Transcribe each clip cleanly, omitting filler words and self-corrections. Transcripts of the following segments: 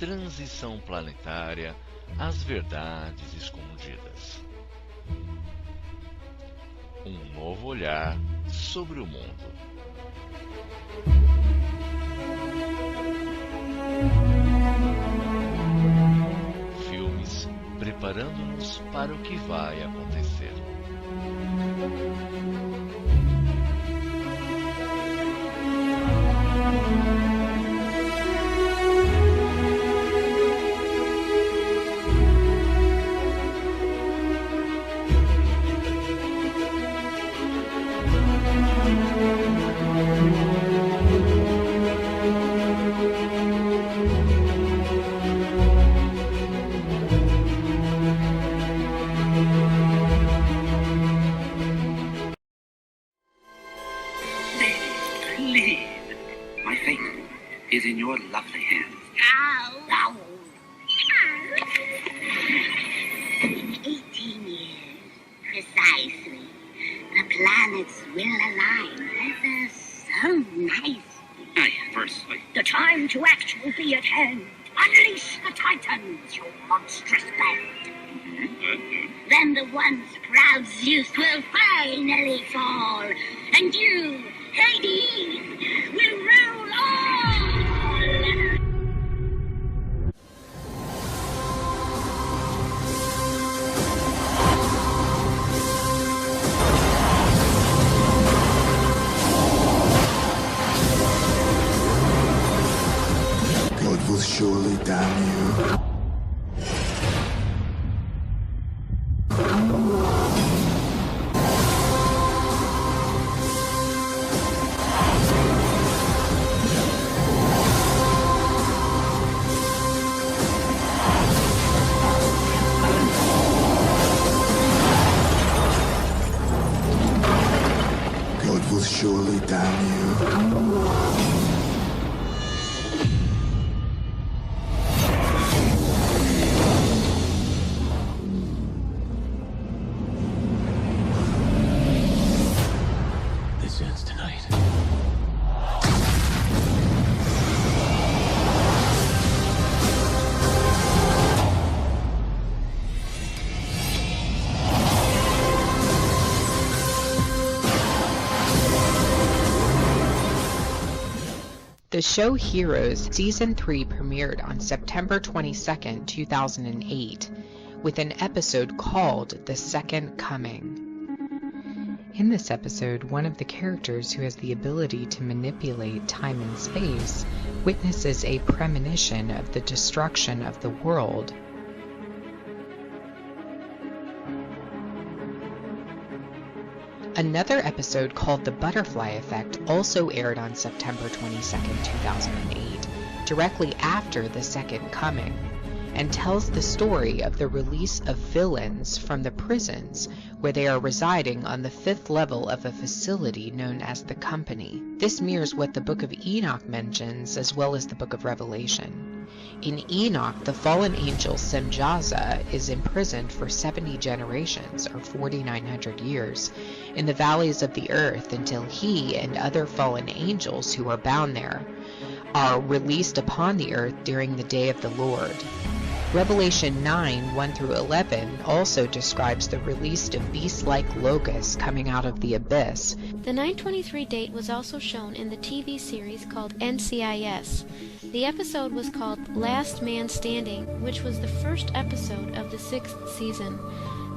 transição planetária, as verdades escondidas. Um novo olhar sobre o mundo. Filmes preparando-nos para o que vai acontecer. My fate is in your lovely hands. Ow! Now, 18 years, precisely. The planets will align ever so nicely. aye, first, The time to act will be at hand. Unleash the Titans, you monstrous band. Then the once proud Zeus will finally fall, and you, Hades, will rule all! God will surely damn you. God will surely damn you. This ends tonight. The show Heroes Season 3 premiered on September 22, 2008, with an episode called The Second Coming. In this episode, one of the characters who has the ability to manipulate time and space witnesses a premonition of the destruction of the world. Another episode called The Butterfly Effect also aired on September 22, 2008, directly after The Second Coming, and tells the story of the release of villains from the prisons where they are residing on the 5th level of a facility known as the Company. This mirrors what the Book of Enoch mentions, as well as the Book of Revelation. In Enoch, the fallen angel Semjaza is imprisoned for 70 generations, or 4,900 years, in the valleys of the earth until he and other fallen angels who are bound there are released upon the earth during the day of the Lord. Revelation 9, 1 through 11 also describes the release of beast-like locusts coming out of the abyss. The 9/23 date was also shown in the TV series called NCIS. The episode was called Last Man Standing, which was the first episode of the 6th season.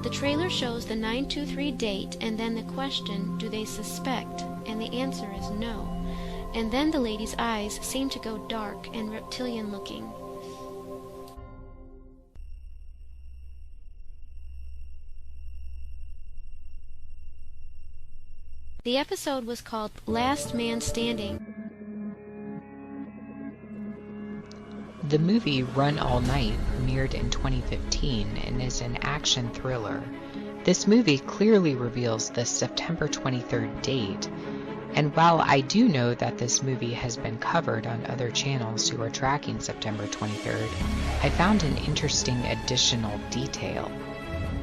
The trailer shows the 9/23 date and then the question, do they suspect? And the answer is no. And then the lady's eyes seem to go dark and reptilian looking. The episode was called Last Man Standing. The movie Run All Night premiered in 2015 and is an action thriller. This movie clearly reveals the September 23rd date, and while I do know that this movie has been covered on other channels who are tracking September 23rd, I found an interesting additional detail.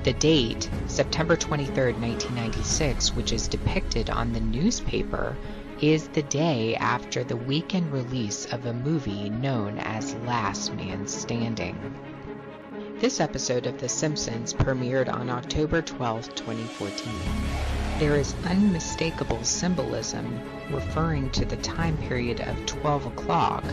The date, September 23rd, 1996, which is depicted on the newspaper, is the day after the weekend release of a movie known as Last Man Standing. This episode of The Simpsons premiered on October 12, 2014. There is unmistakable symbolism referring to the time period of 12 o'clock,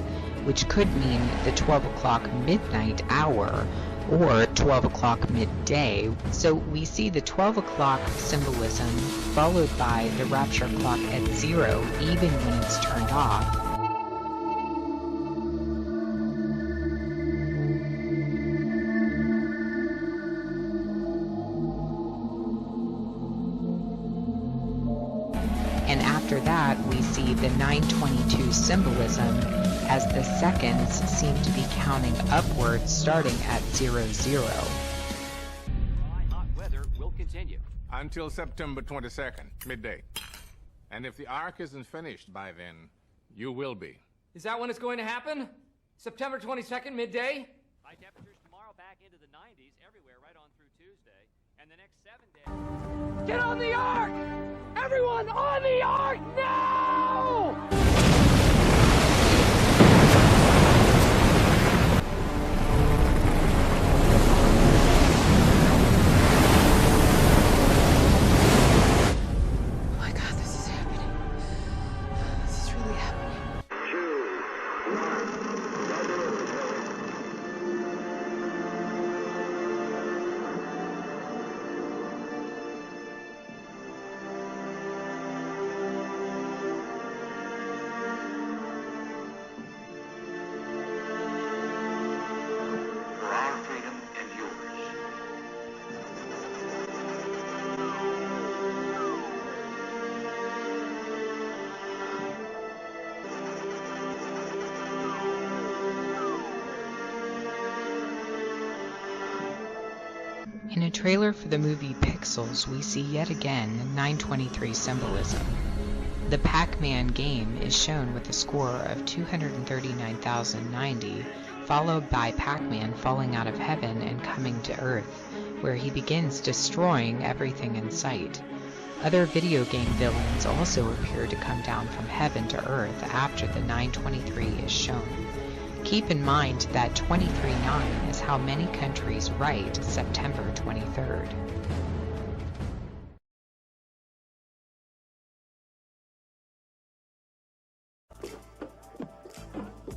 which could mean the 12 o'clock midnight hour or 12 o'clock midday. So we see the 12 o'clock symbolism followed by the rapture clock at 0 even when it's turned off. And after that, we see the 922 symbolism as the seconds seem to be counting upwards starting at 00. Hot weather will continue until September 22nd, midday. And if the arc isn't finished by then, you will be. Is that when it's going to happen? September 22nd, midday? High temperatures tomorrow back into the 90s everywhere right on through Tuesday. And the next 7 days... Get on the ark! Everyone on the ark now! Oh my God, this is happening. This is really happening. For our freedom and yours. In a trailer for the movie Pixels, we see yet again 923 symbolism. The Pac-Man game is shown with a score of 239,090, followed by Pac-Man falling out of heaven and coming to Earth, where he begins destroying everything in sight. Other video game villains also appear to come down from heaven to Earth after the 923 is shown. Keep in mind that 23-9 is how many countries write September 23rd.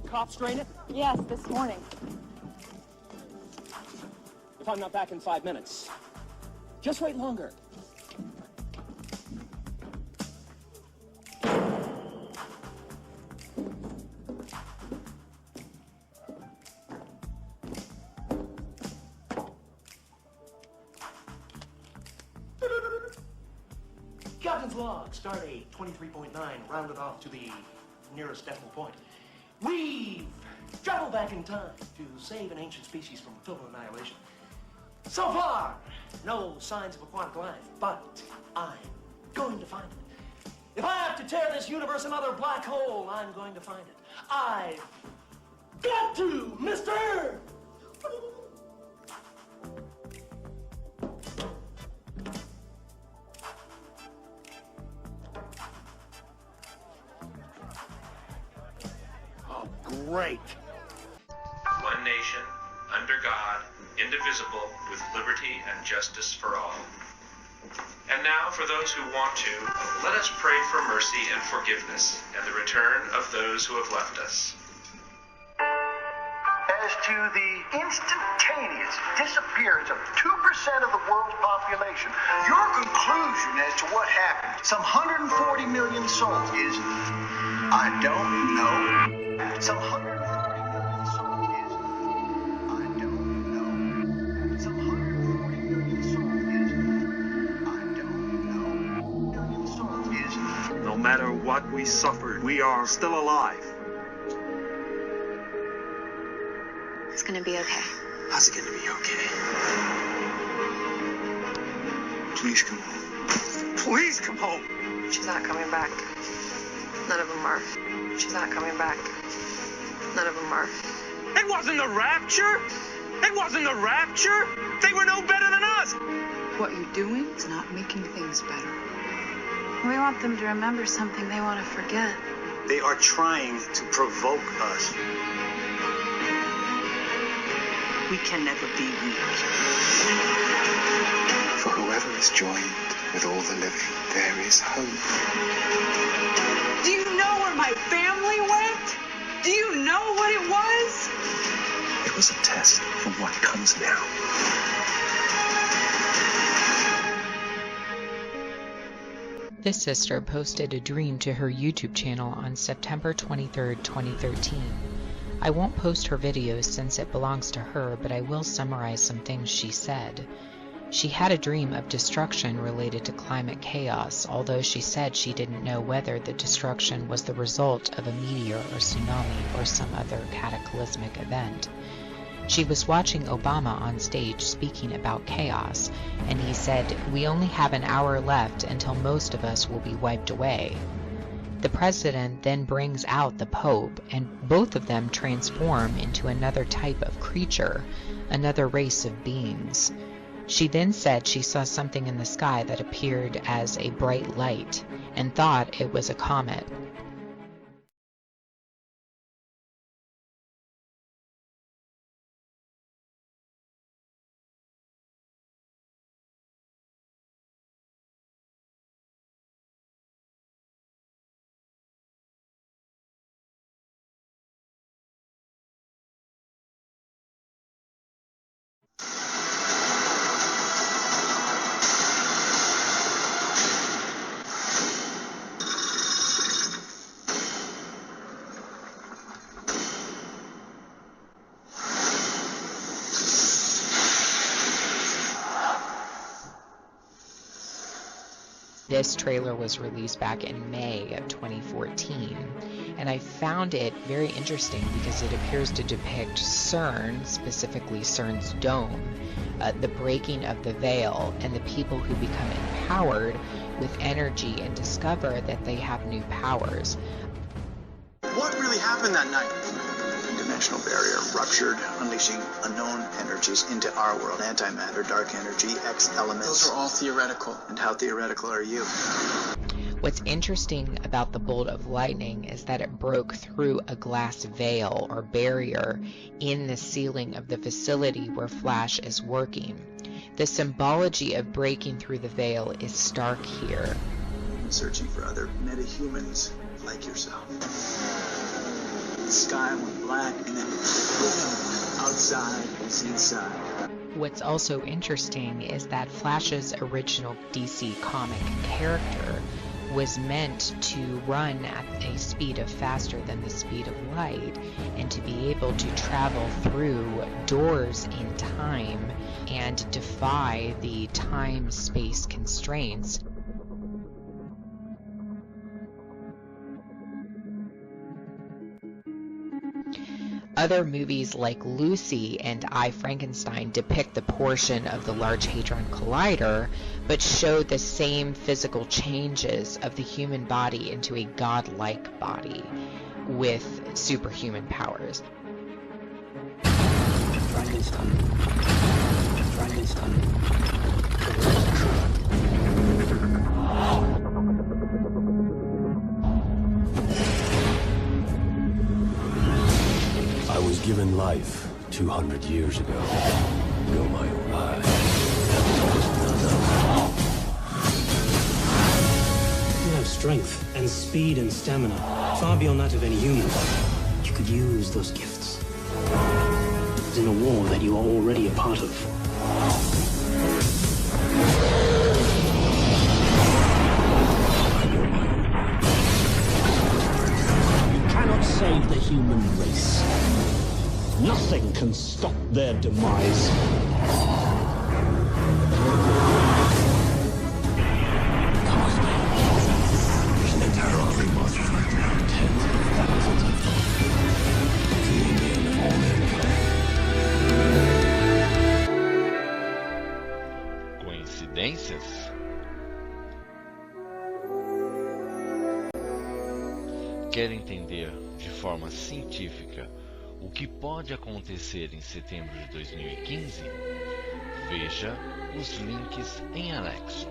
Cops drain it? Yes, this morning. If I'm not back in 5 minutes, just wait longer. Captain's log, stardate 23.9, rounded off to the nearest decimal point. We've traveled back in time to save an ancient species from total annihilation. So far, no signs of aquatic life, but I'm going to find it. If I have to tear this universe another black hole, I'm going to find it. I've got to, mister! Great. One nation, under God, indivisible, with liberty and justice for all. And now, for those who want to, let us pray for mercy and forgiveness, and the return of those who have left us. As to the instantaneous disappearance of 2% of the world's population, your conclusion as to what happened, some 140 million souls, is, I don't know. Some 140 million souls is, I don't know. Some 140 million souls is, I don't know. Million souls is, no matter what we suffered, we are still alive. It's gonna be okay. How's it gonna be okay? Please come home. Please come home. She's not coming back. None of them are. She's not coming back. None of them are. It wasn't the rapture. It wasn't the rapture. They were no better than us. What you're doing is not making things better. We want them to remember something they want to forget. They are trying to provoke us. We can never be weak. For whoever is joined with all the living, there is hope. Do you know where my family went? Do you know what it was? It was a test for what comes now. This sister posted a dream to her YouTube channel on September 23, 2013. I won't post her videos since it belongs to her, but I will summarize some things she said. She had a dream of destruction related to climate chaos, although she said she didn't know whether the destruction was the result of a meteor or tsunami or some other cataclysmic event. She was watching Obama on stage speaking about chaos, and he said, "We only have an hour left until most of us will be wiped away." The president then brings out the Pope, and both of them transform into another type of creature, another race of beings. She then said she saw something in the sky that appeared as a bright light, and thought it was a comet. This trailer was released back in May of 2014, and I found it very interesting because it appears to depict CERN, specifically CERN's dome, the breaking of the veil, and the people who become empowered with energy and discover that they have new powers. What really happened that night? Dimensional barrier ruptured, unleashing unknown energies into our world. Antimatter, dark energy, X elements. Those are all theoretical. And how theoretical are you? What's interesting about the bolt of lightning is that it broke through a glass veil or barrier in the ceiling of the facility where Flash is working. The symbology of breaking through the veil is stark here. I'm searching for other metahumans like yourself. The sky went black, and then outside is inside. What's also interesting is that Flash's original DC comic character was meant to run at a speed of faster than the speed of light, and to be able to travel through doors in time and defy the time-space constraints. Other movies like Lucy and I, Frankenstein depict the portion of the Large Hadron Collider, but show the same physical changes of the human body into a godlike body with superhuman powers. Frankenstein. I was given life 200 years ago. Go my own life. You have strength and speed and stamina, far beyond that of any human. You could use those gifts in a war that you are already a part of. You cannot save the human race. Nothing can stop their demise. Come with me. There's an entire army of monsters right there. Tens of thousands of them. Killing the end of all mankind. Coincidências? Quer entender de forma científica o que pode acontecer em setembro de 2015? Veja os links em anexo.